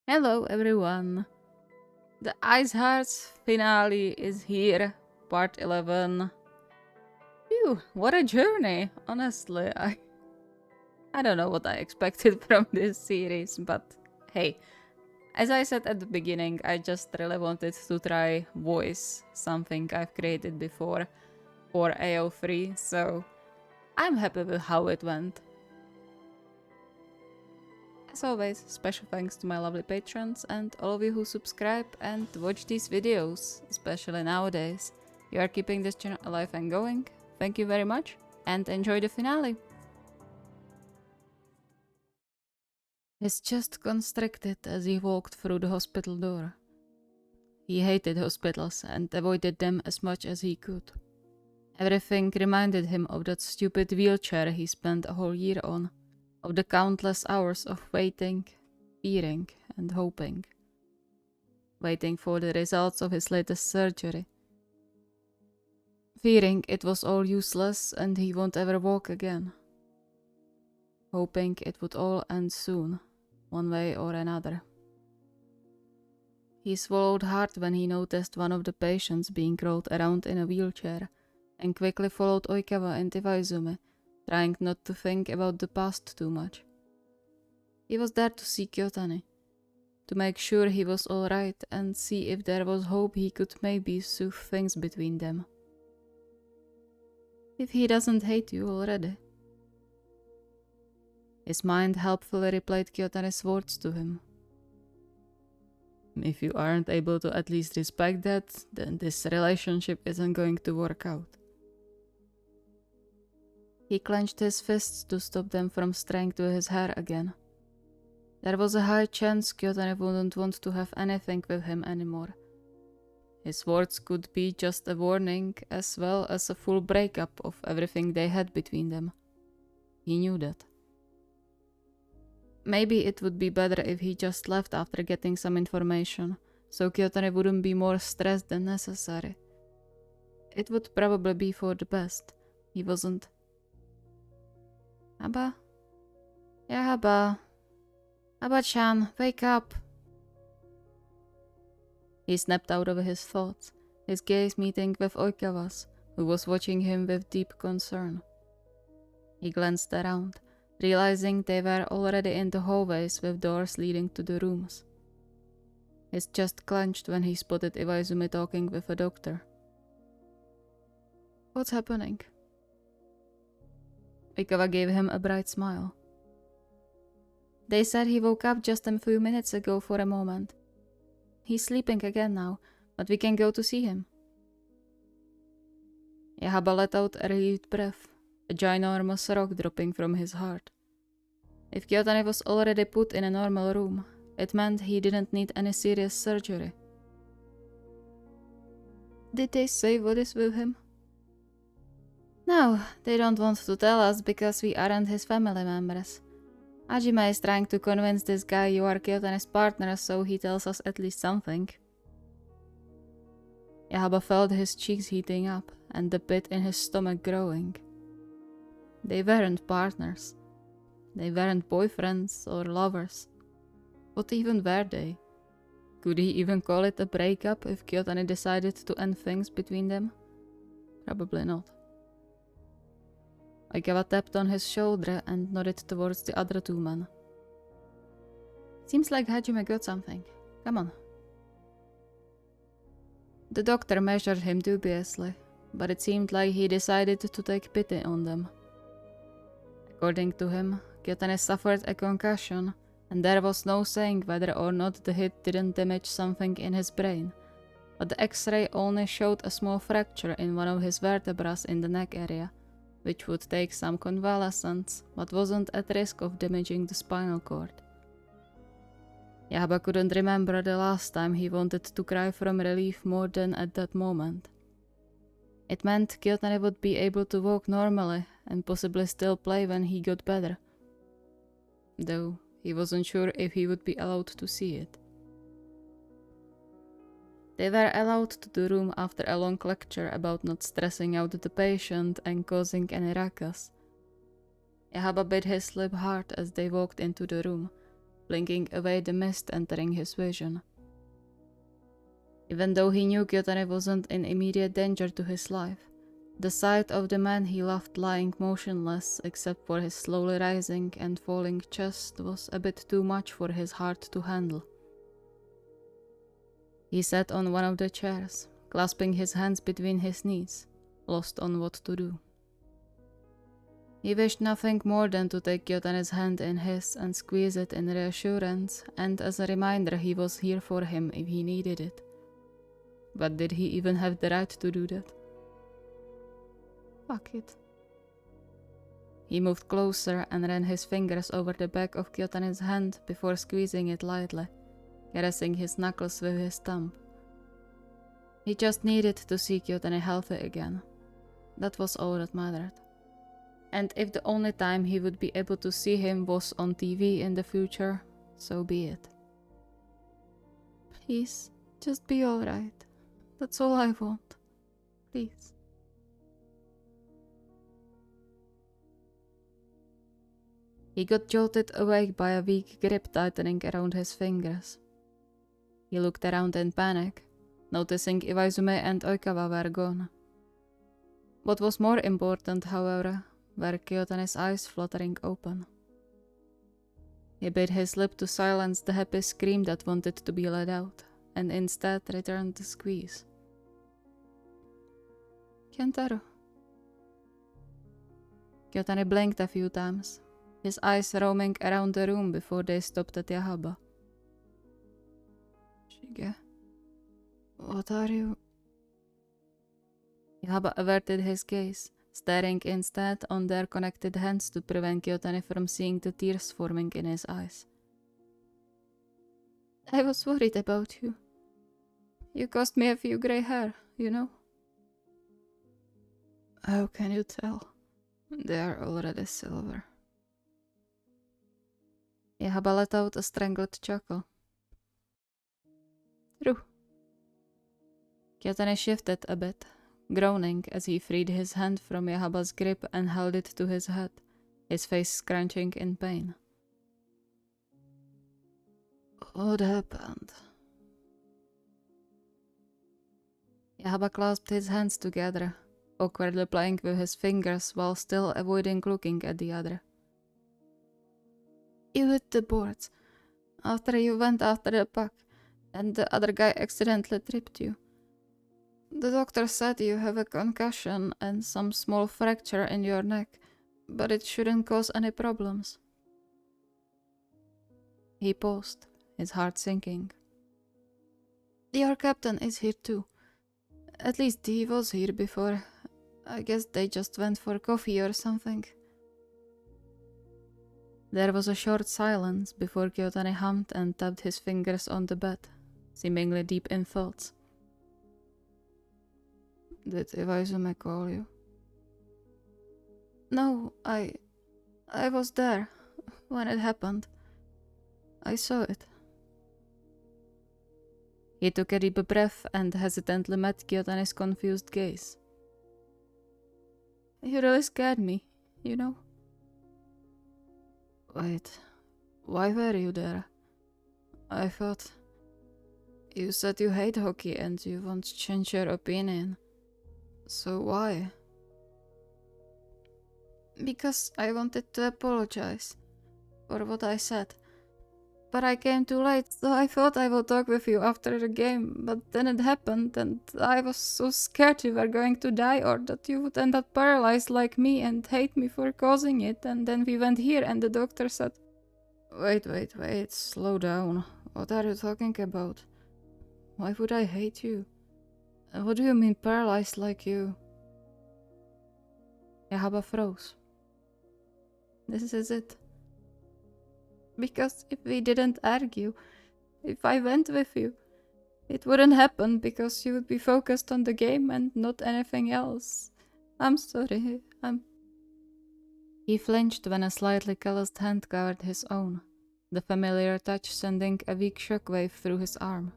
Hello everyone! The Ice Hearts finale is here, part 11. Phew, what a journey! Honestly, I don't know what I expected from this series, but hey, as I said at the beginning, I just really wanted to try voice, something I've created before for AO3, so I'm happy with how it went. As always, special thanks to my lovely patrons and all of you who subscribe and watch these videos, especially nowadays. You are keeping this channel alive and going. Thank you very much, and enjoy the finale! His chest constricted as he walked through the hospital door. He hated hospitals and avoided them as much as he could. Everything reminded him of that stupid wheelchair he spent a whole year on, of the countless hours of waiting, fearing, and hoping. Waiting for the results of his latest surgery. Fearing it was all useless and he won't ever walk again. Hoping it would all end soon, one way or another. He swallowed hard when he noticed one of the patients being rolled around in a wheelchair, and quickly followed Oikawa and Iwaizumi, trying not to think about the past too much. He was there to see Kyotani, to make sure he was alright and see if there was hope he could maybe soothe things between them. If he doesn't hate you already. His mind helpfully replayed Kyotani's words to him. If you aren't able to at least respect that, then this relationship isn't going to work out. He clenched his fists to stop them from straying to his hair again. There was a high chance Kyotani wouldn't want to have anything with him anymore. His words could be just a warning as well as a full breakup of everything they had between them. He knew that. Maybe it would be better if he just left after getting some information, so Kyotani wouldn't be more stressed than necessary. It would probably be for the best. He wasn't. Haba? Yeah, Haba. Haba-chan, wake up! He snapped out of his thoughts, his gaze meeting with Oikawa's, who was watching him with deep concern. He glanced around, realizing they were already in the hallways with doors leading to the rooms. His chest clenched when he spotted Iwaizumi talking with a doctor. What's happening? Oikawa gave him a bright smile. They said he woke up just a few minutes ago for a moment. He's sleeping again now, but we can go to see him. KyouHaba let out a relieved breath, a ginormous rock dropping from his heart. If Kyotani was already put in a normal room, it meant he didn't need any serious surgery. Did they say what is with him? No, they don't want to tell us because we aren't his family members. Hajime is trying to convince this guy you are Kyotani's partner, so he tells us at least something. KyouHaba felt his cheeks heating up and the pit in his stomach growing. They weren't partners. They weren't boyfriends or lovers. What even were they? Could he even call it a breakup if Kyotani decided to end things between them? Probably not. Oikawa tapped on his shoulder and nodded towards the other two men. Seems like Hajime got something. Come on. The doctor measured him dubiously, but it seemed like he decided to take pity on them. According to him, Kyotani suffered a concussion, and there was no saying whether or not the hit didn't damage something in his brain, but the X-ray only showed a small fracture in one of his vertebrae in the neck area, which would take some convalescence, but wasn't at risk of damaging the spinal cord. KyouHaba couldn't remember the last time he wanted to cry from relief more than at that moment. It meant Kyotani would be able to walk normally and possibly still play when he got better. Though he wasn't sure if he would be allowed to see it. They were allowed to the room after a long lecture about not stressing out the patient and causing any ruckus. KyouHaba bit his lip hard as they walked into the room, blinking away the mist entering his vision. Even though he knew Gyotane wasn't in immediate danger to his life, the sight of the man he loved lying motionless except for his slowly rising and falling chest was a bit too much for his heart to handle. He sat on one of the chairs, clasping his hands between his knees, lost on what to do. He wished nothing more than to take Gyotane's hand in his and squeeze it in reassurance and as a reminder he was here for him if he needed it. But did he even have the right to do that? Fuck it. He moved closer and ran his fingers over the back of Gyotane's hand before squeezing it lightly, caressing his knuckles with his thumb. He just needed to see Gyotane healthy again. That was all that mattered. And if the only time he would be able to see him was on TV in the future, so be it. Please, just be alright. That's all I want. Please. He got jolted awake by a weak grip tightening around his fingers. He looked around in panic, noticing Iwaizumi and Oikawa were gone. What was more important, however, were Kyotane's eyes fluttering open. He bit his lip to silence the happy scream that wanted to be let out, and instead returned the squeeze. Kentaro. Gyotane blinked a few times, his eyes roaming around the room before they stopped at KyouHaba. Shige, what are you? KyouHaba averted his gaze, staring instead on their connected hands to prevent Gyotane from seeing the tears forming in his eyes. I was worried about you. You cost me a few grey hair, you know. How can you tell? They are already silver. KyouHaba let out a strangled chuckle. True. Gyotane shifted a bit, groaning as he freed his hand from KyouHaba's grip and held it to his head, his face scrunching in pain. What happened? KyouHaba clasped his hands together, awkwardly playing with his fingers while still avoiding looking at the other. You hit the boards after you went after the puck, and the other guy accidentally tripped you. The doctor said you have a concussion and some small fracture in your neck, but it shouldn't cause any problems. He paused, his heart sinking. Your captain is here too. At least he was here before. I guess they just went for coffee or something. There was a short silence before Gyotane hummed and tapped his fingers on the bed, seemingly deep in thoughts. Did Iwaizumi call you? No, I was there when it happened. I saw it. He took a deep breath and hesitantly met Gyotane's confused gaze. You really scared me, you know? Wait, why were you there? I thought... You said you hate hockey and you won't change your opinion. So why? Because I wanted to apologize for what I said. But I came too late, so I thought I will talk with you after the game, but then it happened and I was so scared you were going to die or that you would end up paralyzed like me and hate me for causing it, and then we went here and the doctor said... Wait, slow down. What are you talking about? Why would I hate you? What do you mean paralyzed like you? KyouHaba froze. This is it. Because if we didn't argue, if I went with you, it wouldn't happen because you would be focused on the game and not anything else. I'm sorry, He flinched when a slightly calloused hand covered his own, the familiar touch sending a weak shockwave through his arm.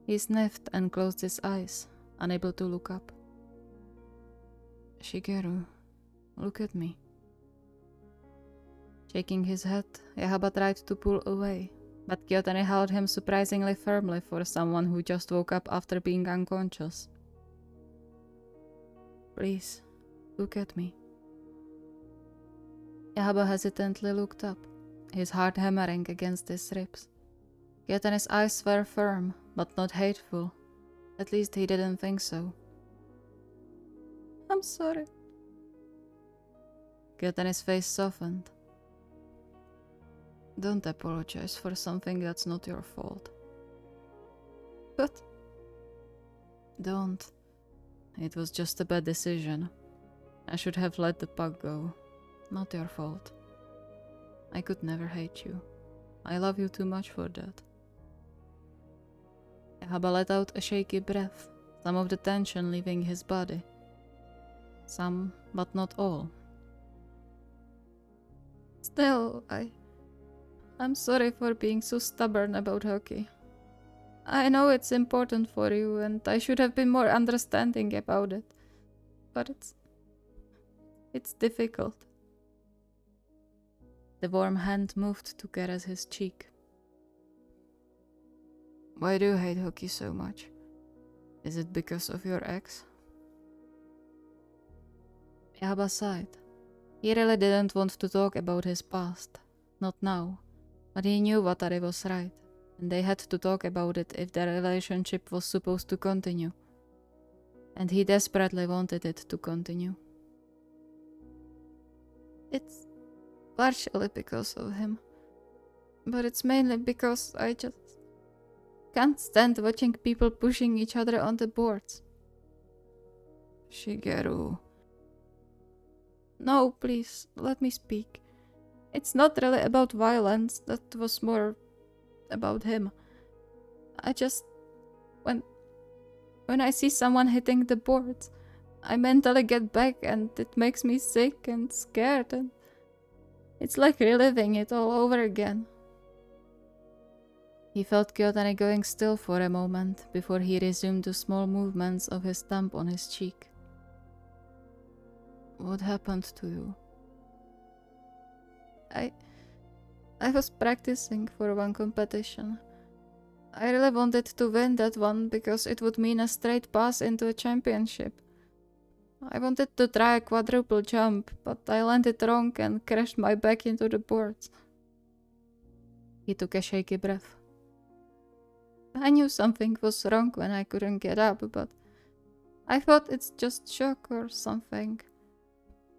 He sniffed and closed his eyes, unable to look up. Shigeru, look at me. Shaking his head, KyouHaba tried to pull away, but Kyotani held him surprisingly firmly for someone who just woke up after being unconscious. Please, look at me. KyouHaba hesitantly looked up, his heart hammering against his ribs. Kyotani's eyes were firm, but not hateful. At least he didn't think so. I'm sorry. Kyotani's face softened. Don't apologize for something that's not your fault. But... Don't. It was just a bad decision. I should have let the puck go. Not your fault. I could never hate you. I love you too much for that. KyouHaba let out a shaky breath, some of the tension leaving his body. Some, but not all. Still, I'm sorry for being so stubborn about hockey. I know it's important for you and I should have been more understanding about it. But it's difficult. The warm hand moved to caress his cheek. Why do you hate hockey so much? Is it because of your ex? KyouHaba sighed. He really didn't want to talk about his past. Not now. But he knew Watari was right, and they had to talk about it if their relationship was supposed to continue. And he desperately wanted it to continue. It's partially because of him, but it's mainly because I just can't stand watching people pushing each other on the boards. Shigeru. No, please, let me speak. It's not really about violence, that was more about him. I just... When I see someone hitting the boards, I mentally get back and it makes me sick and scared and... It's like reliving it all over again. He felt Kyotani going still for a moment before he resumed the small movements of his thumb on his cheek. What happened to you? I was practicing for one competition. I really wanted to win that one because it would mean a straight pass into a championship. I wanted to try a quadruple jump, but I landed wrong and crashed my back into the boards. He took a shaky breath. I knew something was wrong when I couldn't get up, but I thought it's just shock or something.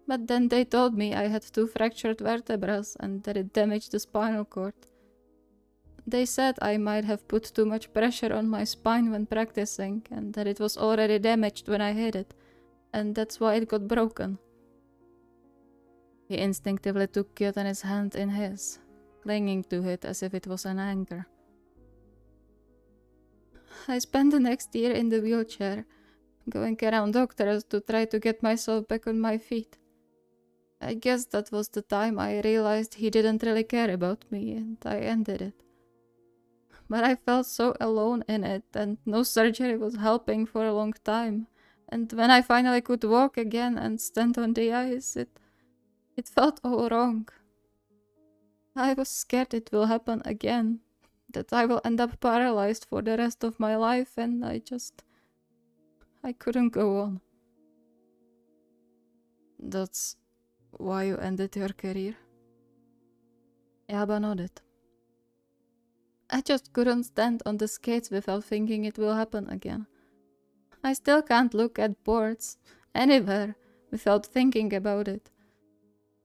But then they told me I had 2 fractured vertebrae and that it damaged the spinal cord. They said I might have put too much pressure on my spine when practicing and that it was already damaged when I hit it, and that's why it got broken. He instinctively took Kyotani's hand in his, clinging to it as if it was an anchor. I spent the next year in the wheelchair, going around doctors to try to get myself back on my feet. I guess that was the time I realized he didn't really care about me and I ended it. But I felt so alone in it and no surgery was helping for a long time. And when I finally could walk again and stand on the ice, it felt all wrong. I was scared it will happen again, that I will end up paralyzed for the rest of my life and I couldn't go on. That's why you ended your career? KyouHaba nodded. I just couldn't stand on the skates without thinking it will happen again. I still can't look at boards, anywhere, without thinking about it.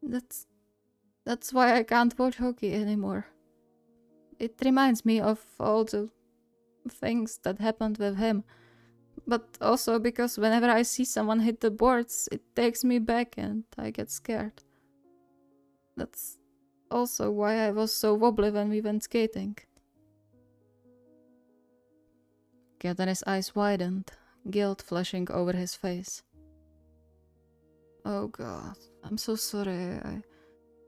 That's why I can't watch hockey anymore. It reminds me of all the things that happened with him. But also because whenever I see someone hit the boards, it takes me back and I get scared. That's also why I was so wobbly when we went skating. Kyotani's eyes widened, guilt flushing over his face. Oh God, I'm so sorry.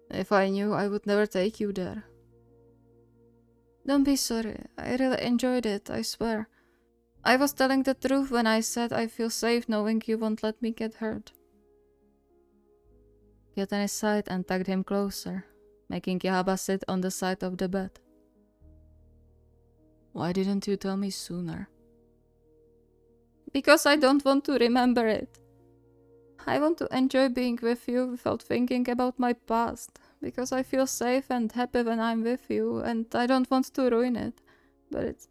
If I knew, I would never take you there. Don't be sorry. I really enjoyed it, I swear. I was telling the truth when I said I feel safe knowing you won't let me get hurt. Kyotani sighed and tugged him closer, making KyouHaba sit on the side of the bed. Why didn't you tell me sooner? Because I don't want to remember it. I want to enjoy being with you without thinking about my past, because I feel safe and happy when I'm with you, and I don't want to ruin it. But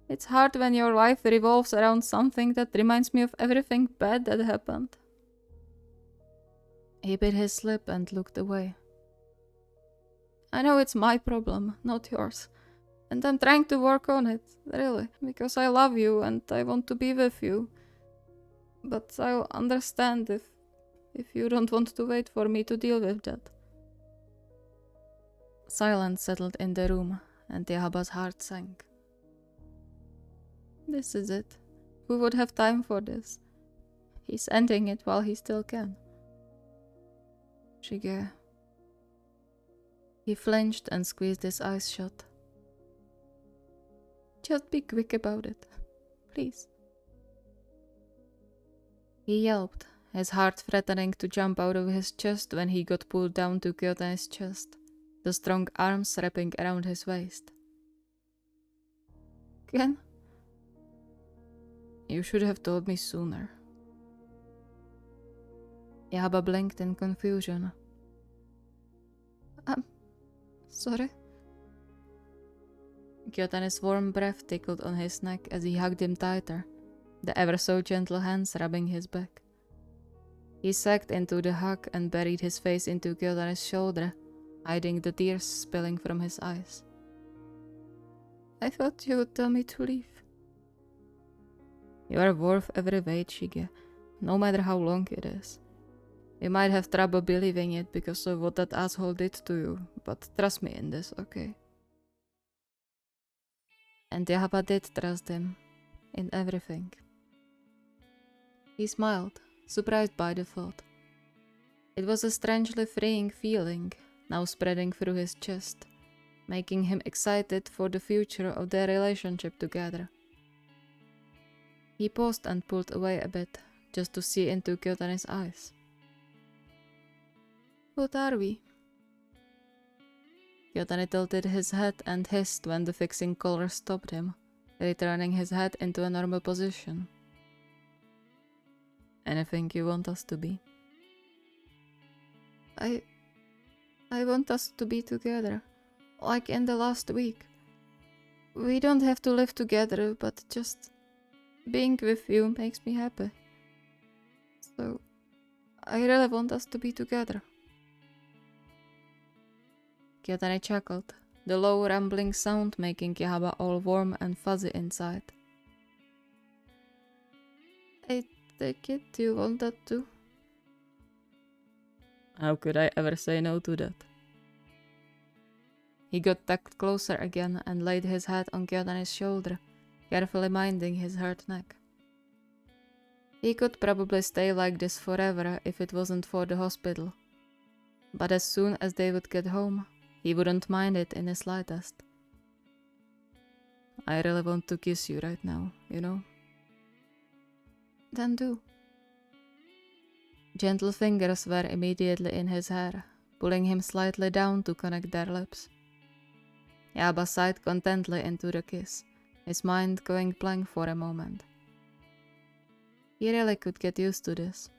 it's hard when your life revolves around something that reminds me of everything bad that happened. He bit his lip and looked away. I know it's my problem, not yours. And I'm trying to work on it, really, because I love you and I want to be with you. But I'll understand if you don't want to wait for me to deal with that. Silence settled in the room, and KyouHaba's heart sank. This is it. Who would have time for this? He's ending it while he still can. Shige. He flinched and squeezed his eyes shut. Just be quick about it, please. He yelped, his heart threatening to jump out of his chest when he got pulled down to Kyotane's chest, the strong arms wrapping around his waist. Ken? You should have told me sooner. KyouHaba blinked in confusion. Sorry? Kyotane's warm breath tickled on his neck as he hugged him tighter, the ever so gentle hands rubbing his back. He sagged into the hug and buried his face into Kyotane's shoulder, hiding the tears spilling from his eyes. I thought you would tell me to leave. You are worth every wait, Shige, no matter how long it is. You might have trouble believing it because of what that asshole did to you, but trust me in this, okay? And KyouHaba did trust him, in everything. He smiled, surprised by the thought. It was a strangely freeing feeling, now spreading through his chest, making him excited for the future of their relationship together. He paused and pulled away a bit, just to see into Kyotane's eyes. What are we? Kyotane tilted his head and hissed when the fixing collar stopped him, returning his head into a normal position. Anything you want us to be? I want us to be together, like in the last week. We don't have to live together, but just being with you makes me happy. So, I really want us to be together. Kyotane chuckled, the low rumbling sound making KyouHaba all warm and fuzzy inside. I take it you want that too? How could I ever say no to that? He got tucked closer again and laid his head on Kyotane's shoulder, carefully minding his hurt neck. He could probably stay like this forever if it wasn't for the hospital. But as soon as they would get home, he wouldn't mind it in the slightest. I really want to kiss you right now, you know? Then do. Gentle fingers were immediately in his hair, pulling him slightly down to connect their lips. KyouHaba sighed contentedly into the kiss, his mind going blank for a moment. He really could get used to this.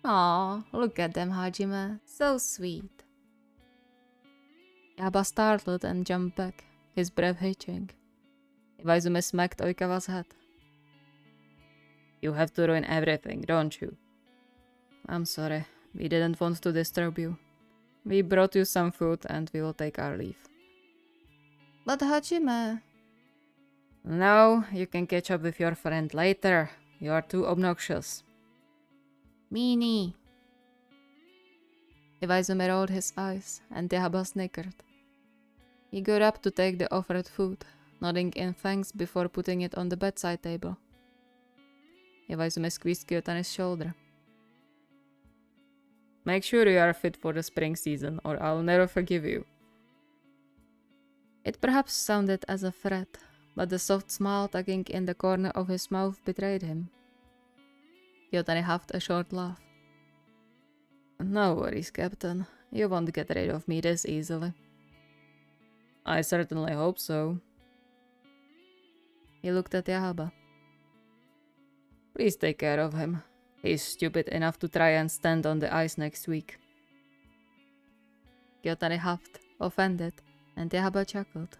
Aw, look at them, Hajime. So sweet. KyouHaba startled and jumped back, his breath hitching. Iwaizume smacked Oikawa's head. You have to ruin everything, don't you? I'm sorry, we didn't want to disturb you. We brought you some food and we will take our leave. But Hajime... No, you can catch up with your friend later. You are too obnoxious. Meanie. Iwaizume rolled his eyes and KyouHaba snickered. He got up to take the offered food, nodding in thanks before putting it on the bedside table. Iwaizume squeezed Kyotane's shoulder. Make sure you are fit for the spring season, or I'll never forgive you. It perhaps sounded as a threat, but the soft smile tugging in the corner of his mouth betrayed him. Kyotane huffed a short laugh. No worries, Captain. you won't get rid of me this easily. I certainly hope so. He looked at KyouHaba. Please take care of him. He's stupid enough to try and stand on the ice next week. Gyotari huffed, offended, and KyouHaba chuckled.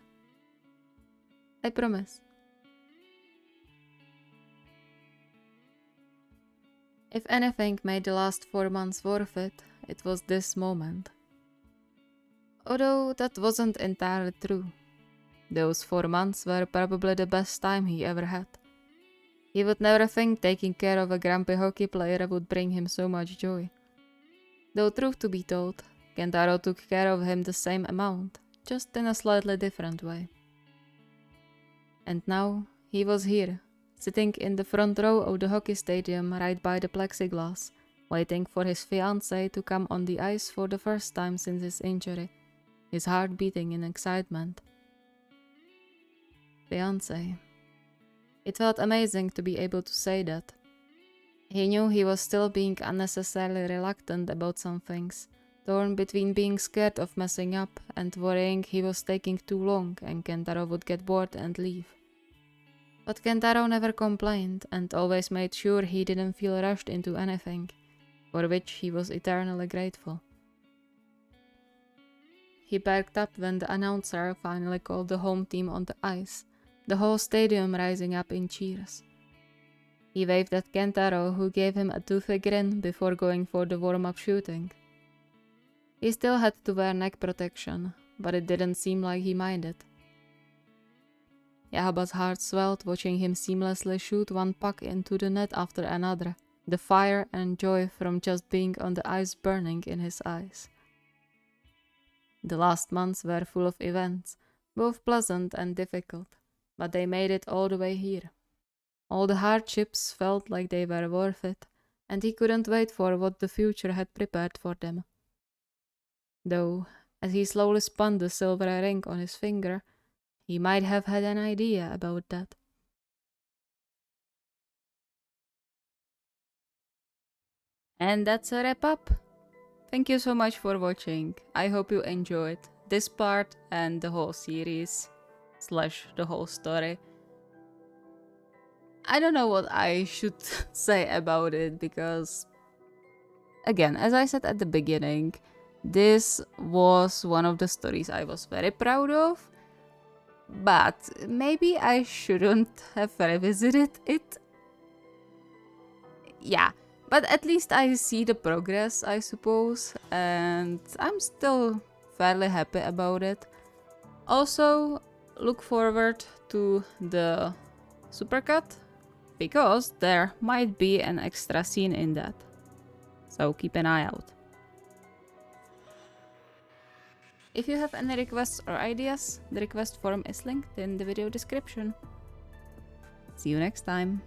I promise. If anything made the last 4 months worth it, it was this moment. Although that wasn't entirely true. Those 4 months were probably the best time he ever had. He would never think taking care of a grumpy hockey player would bring him so much joy. Though truth to be told, Kentaro took care of him the same amount, just in a slightly different way. And now, he was here, sitting in the front row of the hockey stadium right by the plexiglass, waiting for his fiancée to come on the ice for the first time since his injury, his heart beating in excitement. Fiancée. It felt amazing to be able to say that. He knew he was still being unnecessarily reluctant about some things, torn between being scared of messing up and worrying he was taking too long and Kentaro would get bored and leave. But Kentaro never complained and always made sure he didn't feel rushed into anything, for which he was eternally grateful. He perked up when the announcer finally called the home team on the ice, the whole stadium rising up in cheers. He waved at Kentaro, who gave him a toothy grin before going for the warm-up shooting. He still had to wear neck protection, but it didn't seem like he minded. KyouHaba's heart swelled watching him seamlessly shoot one puck into the net after another, the fire and joy from just being on the ice burning in his eyes. The last months were full of events, both pleasant and difficult, but they made it all the way here. All the hardships felt like they were worth it, and he couldn't wait for what the future had prepared for them. Though, as he slowly spun the silver ring on his finger, he might have had an idea about that. And that's a wrap up. Thank you so much for watching. I hope you enjoyed this part and the whole series / the whole story. I don't know what I should say about it because, again, as I said at the beginning, this was one of the stories I was very proud of. But maybe I shouldn't have revisited it. Yeah, but at least I see the progress, I suppose, and I'm still fairly happy about it. Also, look forward to the supercut, because there might be an extra scene in that. So keep an eye out. If you have any requests or ideas, the request form is linked in the video description. See you next time.